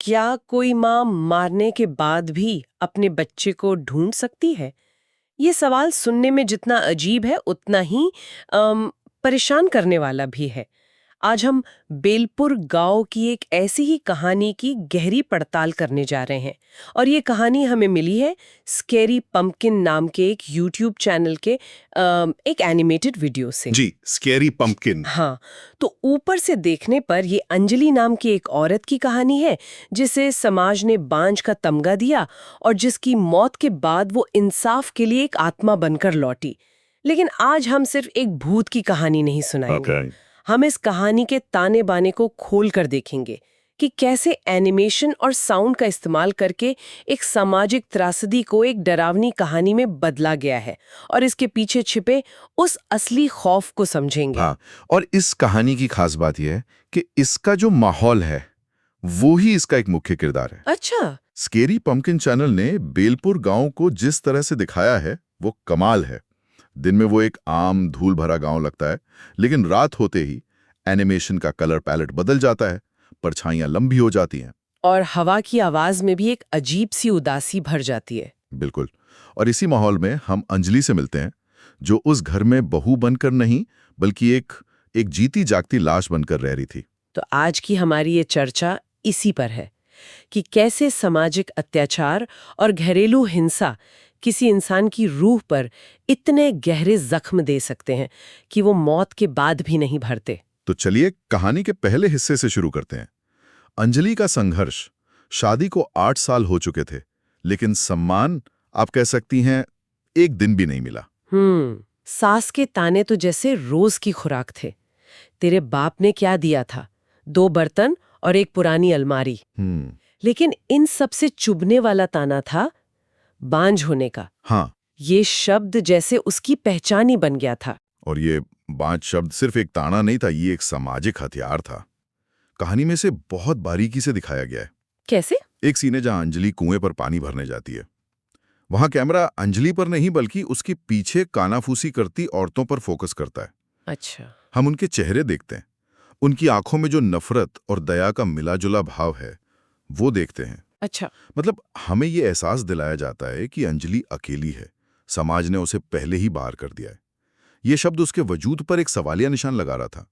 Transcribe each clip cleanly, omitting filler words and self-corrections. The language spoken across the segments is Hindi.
क्या कोई माँ मारने के बाद भी अपने बच्चे को ढूंढ सकती है? ये सवाल सुनने में जितना अजीब है उतना ही परेशान करने वाला भी है। आज हम बेलपुर गांव की एक ऐसी ही कहानी की गहरी पड़ताल करने जा रहे हैं और ये कहानी हमें मिली है स्केरी पंपकिन नाम के एक यूट्यूब चैनल के एक एनिमेटेड वीडियो से। जी, स्केरी पंपकिन। हाँ, तो ऊपर से देखने पर ये अंजलि नाम की एक औरत की कहानी है जिसे समाज ने बांझ का तमगा दिया और जिसकी मौत के बाद वो इंसाफ के लिए एक आत्मा बनकर लौटी। लेकिन आज हम सिर्फ एक भूत की कहानी नहीं सुनाएंगे। हम इस कहानी के ताने बाने को खोल कर देखेंगे कि कैसे एनिमेशन और साउंड का इस्तेमाल करके एक सामाजिक त्रासदी को एक डरावनी कहानी में बदला गया है और इसके पीछे छिपे उस असली खौफ को समझेंगे। हाँ, और इस कहानी की खास बात यह है कि इसका जो माहौल है वो ही इसका एक मुख्य किरदार है। अच्छा, स्केरी पंपकिन चैनल ने बेलपुर गांव को जिस तरह से दिखाया है वो कमाल है। दिन में वो एक आम धूल भरा गांव लगता है, लेकिन रात होते ही एनिमेशन का कलर पैलेट बदल जाता है, परछाइयां लंबी हो जाती हैं और हवा की आवाज में भी एक अजीब सी उदासी भर जाती है। बिल्कुल। और इसी माहौल में हम अंजलि से मिलते हैं, जो उस घर में बहू बनकर नहीं बल्कि एक जीती जागती लाश बनकर रह रही थी। तो आज की हमारी ये चर्चा इसी पर है कि कैसे सामाजिक अत्याचार और घरेलू हिंसा किसी इंसान की रूह पर इतने गहरे जख्म दे सकते हैं कि वो मौत के बाद भी नहीं भरते। तो चलिए कहानी के पहले हिस्से से शुरू करते हैं। अंजलि का संघर्ष। शादी को 8 साल हो चुके थे, लेकिन सम्मान आप कह सकती हैं एक दिन भी नहीं मिला। सास के ताने तो जैसे रोज की खुराक थे। तेरे बाप ने क्या दिया था? 2 बर्तन और एक पुरानी अलमारी। लेकिन इन सबसे चुभने वाला ताना था बांझ होने का। हाँ, ये शब्द जैसे उसकी पहचान ही बन गया था। और ये बांझ शब्द सिर्फ एक ताना नहीं था, ये एक सामाजिक हथियार था। कहानी में से बहुत बारीकी से दिखाया गया है। कैसे? एक सीन है जहां अंजलि कुएं पर पानी भरने जाती है। वहां कैमरा अंजलि पर नहीं बल्कि उसके पीछे कानाफूसी करती औरतों पर फोकस करता है। अच्छा। हम उनके चेहरे देखते हैं, उनकी आंखों में जो नफरत और दया का मिला-जुला भाव है वो देखते हैं। अच्छा। मतलब हमें ये एहसास दिलाया जाता है कि अंजलि अकेली है, समाज ने उसे पहले ही बाहर कर दिया है। ये शब्द उसके वजूद पर एक सवालिया निशान लगा रहा था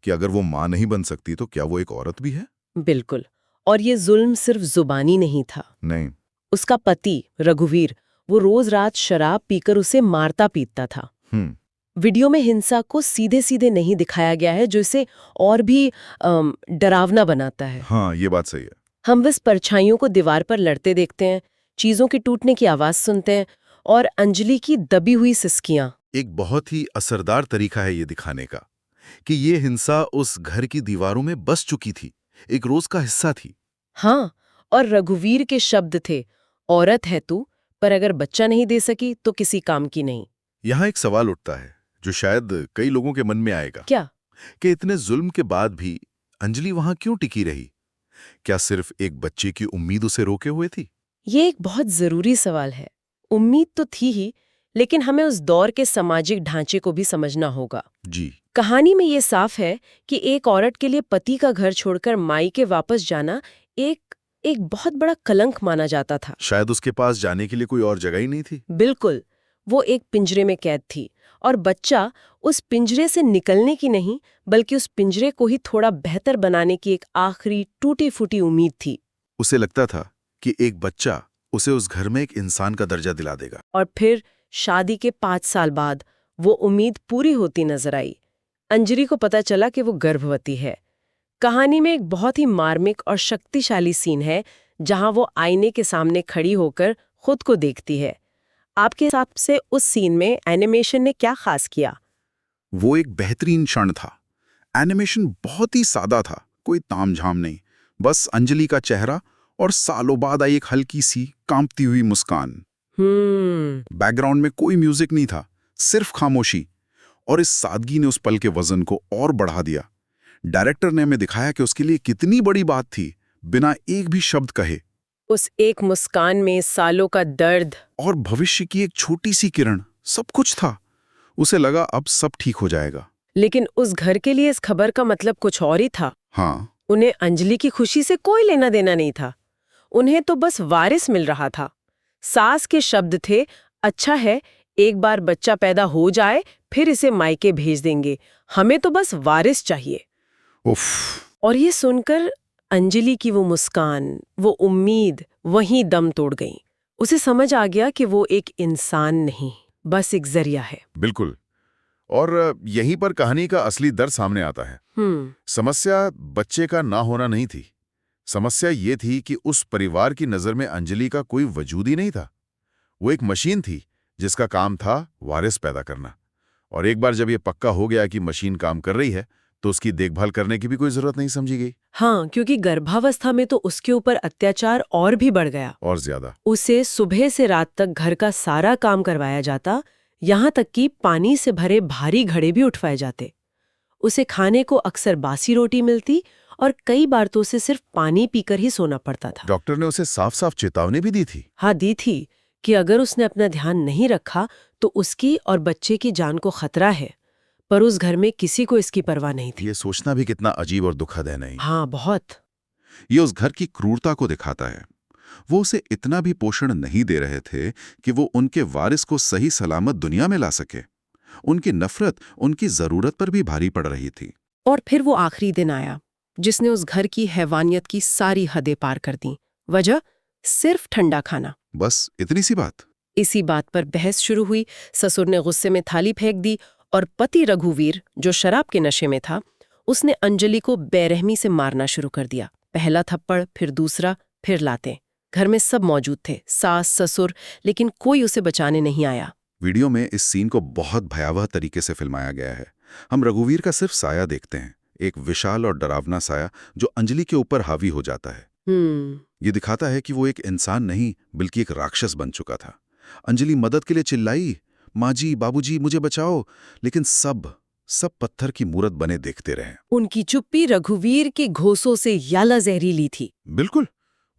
कि अगर वो मां नहीं बन सकती तो क्या वो एक औरत भी है? बिल्कुल। और ये जुल्म सिर्फ जुबानी नहीं था। नहीं। उसका पति रघुवीर, वो रोज रात शराब पीकर उसे मारता पीटता था। वीडियो में हिंसा को सीधे सीधे नहीं दिखाया गया है, जो इसे और भी डरावना बनाता है। हाँ, ये बात सही है। हम बस परछाइयों को दीवार पर लड़ते देखते हैं, चीजों के टूटने की आवाज सुनते हैं और अंजलि की दबी हुई सिसकियां। एक बहुत ही असरदार तरीका है ये दिखाने का कि ये हिंसा उस घर की दीवारों में बस चुकी थी, एक रोज का हिस्सा थी। हाँ, और रघुवीर के शब्द थे, औरत है तू, पर अगर बच्चा नहीं दे सकी तो किसी काम की नहीं। यहाँ एक सवाल उठता है जो शायद कई लोगों के मन में आएगा। क्या? कि इतने जुल्म के बाद भी अंजलि वहां क्यों टिकी रही? क्या सिर्फ एक बच्चे की उम्मीद उसे रोके हुए थी? ये एक बहुत जरूरी सवाल है। उम्मीद तो थी ही, लेकिन हमें उस दौर के सामाजिक ढांचे को भी समझना होगा। जी। कहानी में ये साफ है कि एक औरत के लिए पति का घर छोड़कर मायके वापस जाना एक बहुत बड़ा कलंक माना जाता था। शायद उसके पास जाने के लिए कोई और जगह ही नहीं थी। बिल्कुल। वो एक पिंजरे में कैद थी और बच्चा उस पिंजरे से निकलने की नहीं, बल्कि उस पिंजरे को ही थोड़ा बेहतर बनाने की एक आखिरी टूटी फूटी उम्मीद थी। उसे लगता था कि एक बच्चा उसे उस घर में एक इंसान का दर्जा दिला देगा। और फिर शादी के 5 साल बाद वो उम्मीद पूरी होती नजर आई। अंजलि को पता चला कि वो गर्भवती है। कहानी में एक बहुत ही मार्मिक और शक्तिशाली सीन है जहां वो आईने के सामने खड़ी होकर खुद को देखती है। आपके हिसाब से उस सीन में एनिमेशन ने क्या खास किया? वो एक बेहतरीन क्षण था। एनिमेशन बहुत ही सादा था, कोई तामझाम नहीं, बस अंजलि का चेहरा और सालों बाद आई एक हल्की सी कांपती हुई मुस्कान। बैकग्राउंड में कोई म्यूजिक नहीं था, सिर्फ खामोशी, और इस सादगी ने उस पल के वजन को और बढ़ा दिया। डायरेक्टर ने हमें दिखाया कि उसके लिए कितनी बड़ी बात थी, बिना एक भी शब्द कहे। उस एक मुस्कान में सालों का दर्द और भविष्य की एक छोटी सी किरण, सब कुछ था। उसे लगा अब सब ठीक हो जाएगा। लेकिन उस घर के लिए इस खबर का मतलब कुछ और ही था। हाँ, उन्हें अंजलि की खुशी से कोई लेना देना नहीं था। उन्हें तो बस वारिस मिल रहा था। सास के शब्द थे, अच्छा है, एक बार बच्चा पैदा हो जाए फिर इसे मायके भेज देंगे, हमें तो बस वारिस चाहिए। उफ। और ये सुनकर अंजलि की वो मुस्कान, वो उम्मीद वहीं दम तोड़ गई। उसे समझ आ गया कि वो एक इंसान नहीं, बस एक जरिया है। बिल्कुल। और यहीं पर कहानी का असली दर्द सामने आता है। समस्या बच्चे का ना होना नहीं थी। समस्या ये थी कि उस परिवार की नज़र में अंजलि का कोई वजूद ही नहीं था। वो एक मशीन थी जिसका काम था वारिस पैदा करना। और एक बार जब ये पक्का हो गया कि मशीन काम कर रही है तो उसकी देखभाल करने की भी कोई जरूरत नहीं समझी गई। हाँ, क्योंकि गर्भावस्था में तो उसके ऊपर अत्याचार और भी बढ़ गया। और ज्यादा। उसे सुबह से रात तक घर का सारा काम करवाया जाता, यहाँ तक कि पानी से भरे भारी घड़े भी उठवाए जाते। उसे खाने को अक्सर बासी रोटी मिलती और कई बार तो उसे सिर्फ पानी पीकर ही सोना पड़ता था। डॉक्टर ने उसे साफ साफ चेतावनी भी दी थी। हाँ, दी थी कि अगर उसने अपना ध्यान नहीं रखा तो उसकी और बच्चे की जान को खतरा है। पर उस घर में किसी को इसकी परवाह नहीं थी। ये सोचना भी कितना अजीब और दुखद है, नहीं? हाँ, बहुत। ये उस घर की क्रूरता को दिखाता है। वो उसे इतना भी पोषण नहीं दे रहे थे कि वो उनके वारिस को सही सलामत दुनिया में ला सके। उनकी नफरत उनकी जरूरत पर भी भारी पड़ रही थी। और फिर वो आखिरी दिन आया जिसने उस घर की हैवानियत की सारी हदें पार कर दी। वजह सिर्फ ठंडा खाना। बस इतनी सी बात। इसी बात पर बहस शुरू हुई। ससुर ने गुस्से में थाली फेंक दी और पति रघुवीर, जो शराब के नशे में था, उसने अंजलि को बेरहमी से मारना शुरू कर दिया। पहला थप्पड़, फिर दूसरा, फिर लातें। घर में सब मौजूद थे, सास ससुर, लेकिन कोई उसे बचाने नहीं आया। वीडियो में इस सीन को बहुत भयावह तरीके से फिल्माया गया है। हम रघुवीर का सिर्फ साया देखते हैं, एक विशाल और डरावना साया जो अंजलि के ऊपर हावी हो जाता है। ये दिखाता है कि वो एक इंसान नहीं बल्कि एक राक्षस बन चुका था। अंजलि मदद के लिए चिल्लाई, माँ जी, बाबूजी, मुझे बचाओ, लेकिन सब पत्थर की मूरत बने देखते रहे। उनकी चुप्पी रघुवीर के घोंसों से याला जहरीली थी। बिल्कुल,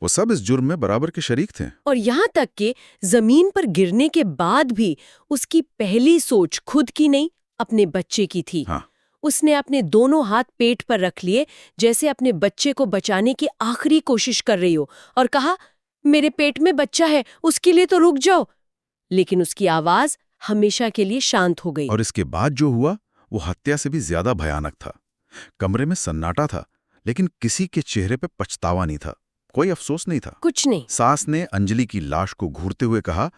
वो सब इस जुर्म में बराबर के शरीक थे। और यहाँ तक कि जमीन पर गिरने के बाद भी उसकी पहली सोच खुद की नहीं, अपने बच्चे की थी। हाँ। उसने अपने दोनों हाथ पेट पर रख लिए, जैसे अपने बच्चे को बचाने की आखिरी कोशिश कर रही हो, और कहा, मेरे पेट में बच्चा है, उसके लिए तो रुक जाओ। लेकिन उसकी आवाज हमेशा के लिए शांत हो गई। और इसके बाद जो हुआ वो हत्या से भी ज्यादा भयानक था। कमरे में सन्नाटा था, लेकिन किसी के चेहरे पे पछतावा नहीं था, कोई अफसोस नहीं था, कुछ नहीं। सास ने अंजलि की लाश को घूरते हुए कहा,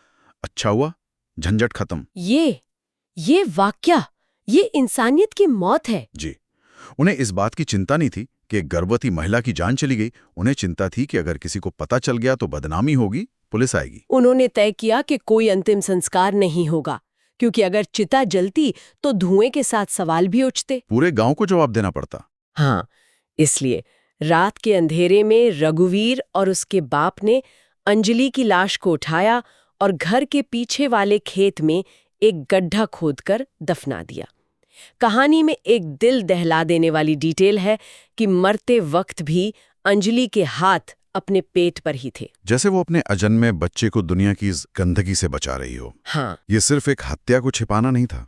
अच्छा हुआ, झंझट खत्म। ये वाकया, ये इंसानियत की मौत है। जी। उन्हें इस बात की चिंता नहीं थी कि एक गर्भवती महिला की जान चली गई। उन्हें चिंता थी कि अगर किसी को पता चल गया तो बदनामी होगी, पुलिस आएगी। उन्होंने तय किया कि कोई अंतिम संस्कार नहीं होगा, क्योंकि अगर चिता जलती तो धुएं के साथ सवाल भी उठते, पूरे गांव को जवाब देना पड़ता। हाँ, इसलिए रात के अंधेरे में रघुवीर और उसके बाप ने अंजलि की लाश को उठाया और घर के पीछे वाले खेत में एक गड्ढा खोदकर दफना दिया। कहानी में एक दिल दहला देने वाली डिटेल है कि मरते वक्त भी अंजलि के हाथ अपने पेट पर ही थे, जैसे वो अपने अजन्मे बच्चे को दुनिया की इस गंदगी से बचा रही हो। हाँ। ये सिर्फ एक हत्या को छिपाना नहीं था,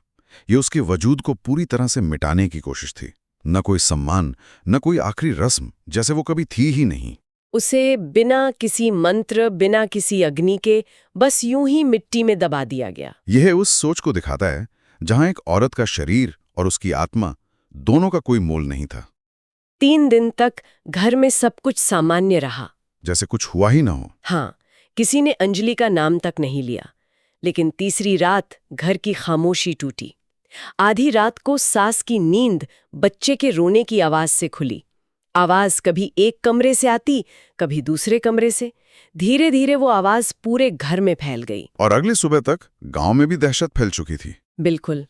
ये उसके वजूद को पूरी तरह से मिटाने की कोशिश थी। न कोई सम्मान, न कोई आखिरी रस्म, जैसे वो कभी थी ही नहीं। उसे बिना किसी मंत्र, बिना किसी अग्नि के बस यूं ही मिट्टी में दबा दिया गया। यह उस सोच को दिखाता है जहां एक औरत का शरीर और उसकी आत्मा दोनों का कोई मोल नहीं था। 3 दिन तक घर में सब कुछ सामान्य रहा, जैसे कुछ हुआ ही ना हो। हाँ, किसी ने अंजलि का नाम तक नहीं लिया। लेकिन तीसरी रात घर की खामोशी टूटी। आधी रात को सास की नींद बच्चे के रोने की आवाज से खुली। आवाज कभी एक कमरे से आती, कभी दूसरे कमरे से। धीरे धीरे वो आवाज पूरे घर में फैल गई। और अगली सुबह तक गांव में भी दहशत फैल चुकी थी। बिल्कुल।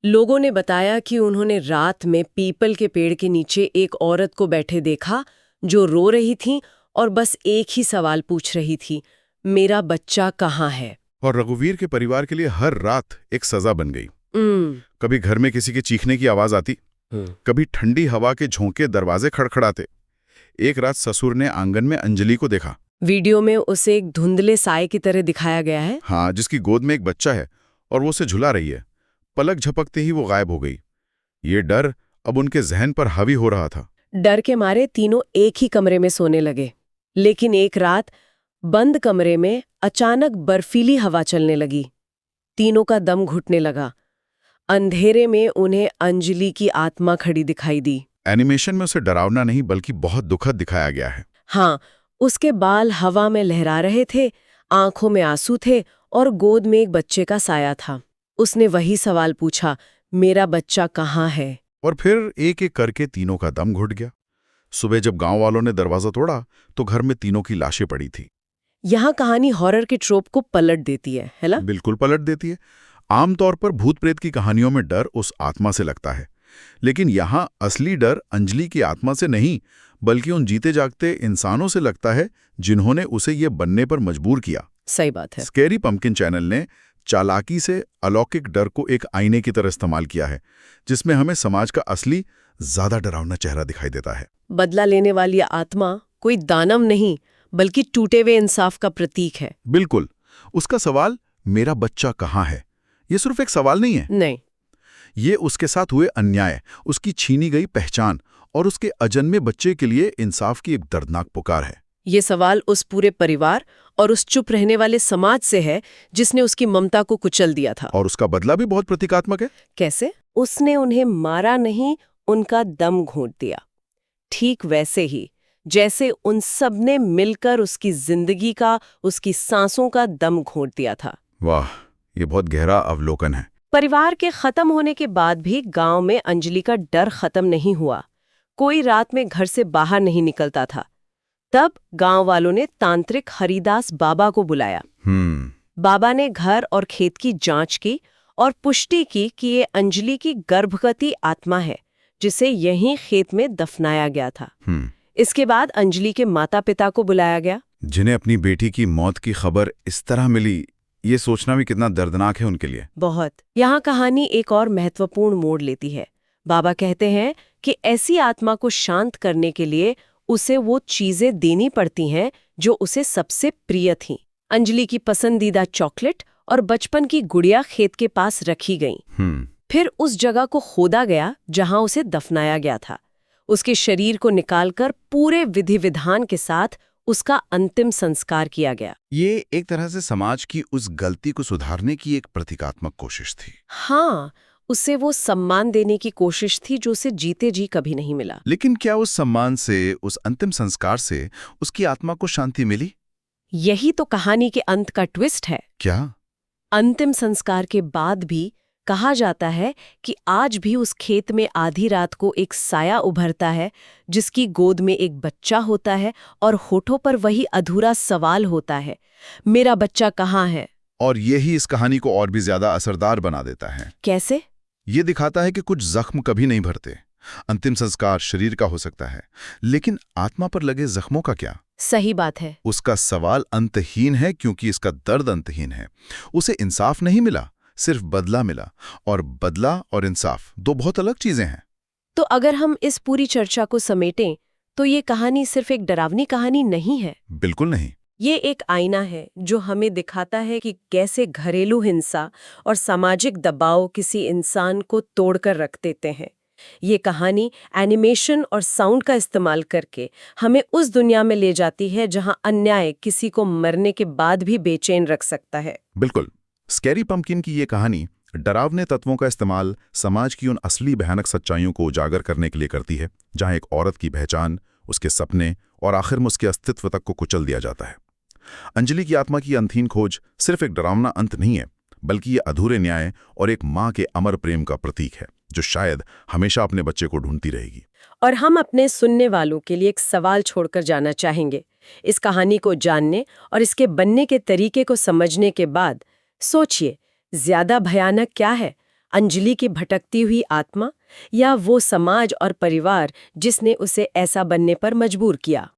लोगों ने बताया कि उन्होंने रात में पीपल के पेड़ के नीचे एक औरत को बैठे देखा, जो रो रही थी और बस एक ही सवाल पूछ रही थी, मेरा बच्चा कहाँ है? और रघुवीर के परिवार के लिए हर रात एक सजा बन गई। कभी घर में किसी के चीखने की आवाज आती, कभी ठंडी हवा के झोंके दरवाजे खड़खड़ाते। एक रात ससुर ने आंगन में अंजलि को देखा। वीडियो में उसे एक धुंधले साए की तरह दिखाया गया है। हाँ, जिसकी गोद में एक बच्चा है और वो उसे झुला रही है। पलक झपकते ही वो गायब हो गई। ये डर अब उनके जहन पर हावी हो रहा था। डर के मारे तीनों एक ही कमरे में सोने लगे। लेकिन एक रात बंद कमरे में अचानक बर्फीली हवा चलने लगी। तीनों का दम घुटने लगा। अंधेरे में उन्हें अंजलि की आत्मा खड़ी दिखाई दी। एनिमेशन में उसे डरावना नहीं बल्कि बहुत दुखद दिखाया गया है। हाँ, उसके बाल हवा में लहरा रहे थे, आंखों में आंसू थे और गोद में एक बच्चे का साया था। उसने वही सवाल पूछा, मेरा बच्चा कहाँ है? और फिर एक एक करके तीनों का दम घुट गया। सुबह जब गांव वालों ने दरवाजा तोड़ा तो घर में तीनों की लाशें पड़ी थी। यहाँ कहानी हॉरर के ट्रोप को पलट देती है ना? बिल्कुल पलट देती है। आमतौर पर भूत प्रेत की कहानियों में डर उस आत्मा से लगता है, लेकिन यहाँ असली डर अंजलि की आत्मा से नहीं बल्कि उन जीते जागते इंसानों से लगता है जिन्होंने उसे ये बनने पर मजबूर किया। सही बात है। स्कैरी पंपकिन चैनल ने चालाकी से अलौकिक डर को एक आईने की तरह इस्तेमाल किया है, जिसमें हमें समाज का असली ज्यादा डरावना चेहरा दिखाई देता है। बदला लेने वाली आत्मा कोई दानव नहीं बल्कि टूटे हुए इंसाफ का प्रतीक है। बिल्कुल। उसका सवाल मेरा बच्चा कहाँ है, ये सिर्फ एक सवाल नहीं है। नहीं, ये उसके साथ हुए अन्याय, उसकी छीनी गई पहचान और उसके अजन्मे बच्चे के लिए इंसाफ की एक दर्दनाक पुकार है। ये सवाल उस पूरे परिवार और उस चुप रहने वाले समाज से है जिसने उसकी ममता को कुचल दिया था। और उसका बदला भी बहुत प्रतीकात्मक है। कैसे? उसने उन्हें मारा नहीं, उनका दम घोंट दिया। ठीक वैसे ही जैसे उन सब ने मिलकर उसकी जिंदगी का, उसकी सांसों का दम घोंट दिया था। वाह, ये बहुत गहरा अवलोकन है। परिवार के खत्म होने के बाद भी गांव में अंजलि का डर खत्म नहीं हुआ। कोई रात में घर से बाहर नहीं निकलता था। तब गांव वालों ने तांत्रिक हरिदास बाबा को बुलाया। बाबा ने घर और खेत की जांच की और पुष्टि की कि ये अंजलि की गर्भवती आत्मा है, जिसे यहीं खेत में दफनाया गया था। इसके बाद अंजलि के माता पिता को बुलाया गया, जिन्हें अपनी बेटी की मौत की खबर इस तरह मिली, ये सोचना भी कितना दर्दनाक है उनके लिए। बहुत। यहाँ कहानी एक और महत्वपूर्ण मोड़ लेती है। बाबा कहते हैं कि ऐसी आत्मा को शांत करने के लिए उसे वो चीजें देनी पड़ती हैं जो उसे सबसे प्रिय थीं। अंजलि की पसंदीदा चॉकलेट और बचपन की गुड़िया खेत के पास रखी गईं। फिर उस जगह को खोदा गया जहां उसे दफनाया गया था। उसके शरीर को निकालकर पूरे विधि विधान के साथ उसका अंतिम संस्कार किया गया। ये एक तरह से समाज की उस गलती को सुधारने की एक प्रतीकात्मक कोशिश थी। हाँ, उसे वो सम्मान देने की कोशिश थी जो उसे जीते जी कभी नहीं मिला। लेकिन क्या उस सम्मान से, उस अंतिम संस्कार से उसकी आत्मा को शांति मिली? यही तो कहानी के अंत का ट्विस्ट है। क्या? अंतिम संस्कार के बाद भी कहा जाता है कि आज भी उस खेत में आधी रात को एक साया उभरता है, जिसकी गोद में एक बच्चा होता है और होठों पर वही अधूरा सवाल होता है, मेरा बच्चा कहाँ है? और यही इस कहानी को और भी ज्यादा असरदार बना देता है। कैसे? ये दिखाता है कि कुछ जख्म कभी नहीं भरते। अंतिम संस्कार शरीर का हो सकता है, लेकिन आत्मा पर लगे जख्मों का क्या? सही बात है। उसका सवाल अंतहीन है क्योंकि इसका दर्द अंतहीन है। उसे इंसाफ नहीं मिला, सिर्फ बदला मिला, और बदला और इंसाफ दो बहुत अलग चीजें हैं। तो अगर हम इस पूरी चर्चा को समेटें तो ये कहानी सिर्फ एक डरावनी कहानी नहीं है। बिल्कुल नहीं। ये एक आईना है जो हमें दिखाता है कि कैसे घरेलू हिंसा और सामाजिक दबाव किसी इंसान को तोड़कर रख देते हैं। ये कहानी एनिमेशन और साउंड का इस्तेमाल करके हमें उस दुनिया में ले जाती है जहां अन्याय किसी को मरने के बाद भी बेचैन रख सकता है। बिल्कुल। स्कैरी पंपकिन की ये कहानी डरावने तत्वों का इस्तेमाल समाज की उन असली भयानक सच्चाइयों को उजागर करने के लिए करती है, जहां एक औरत की पहचान, उसके सपने और आखिर में उसके अस्तित्व तक को कुचल दिया जाता है। अंजलि की आत्मा की अंतहीन खोज सिर्फ एक डरावना अंत नहीं है, बल्कि ये अधूरे न्याय और एक माँ के अमर प्रेम का प्रतीक है, जो शायद हमेशा अपने बच्चे को ढूंढती रहेगी। और हम अपने सुनने वालों के लिए एक सवाल छोड़कर जाना चाहेंगे। इस कहानी को जानने और इसके बनने के तरीके को समझने के बाद सोचिए, ज्यादा भयानक क्या है, अंजलि की भटकती हुई आत्मा या वो समाज और परिवार जिसने उसे ऐसा बनने पर मजबूर किया?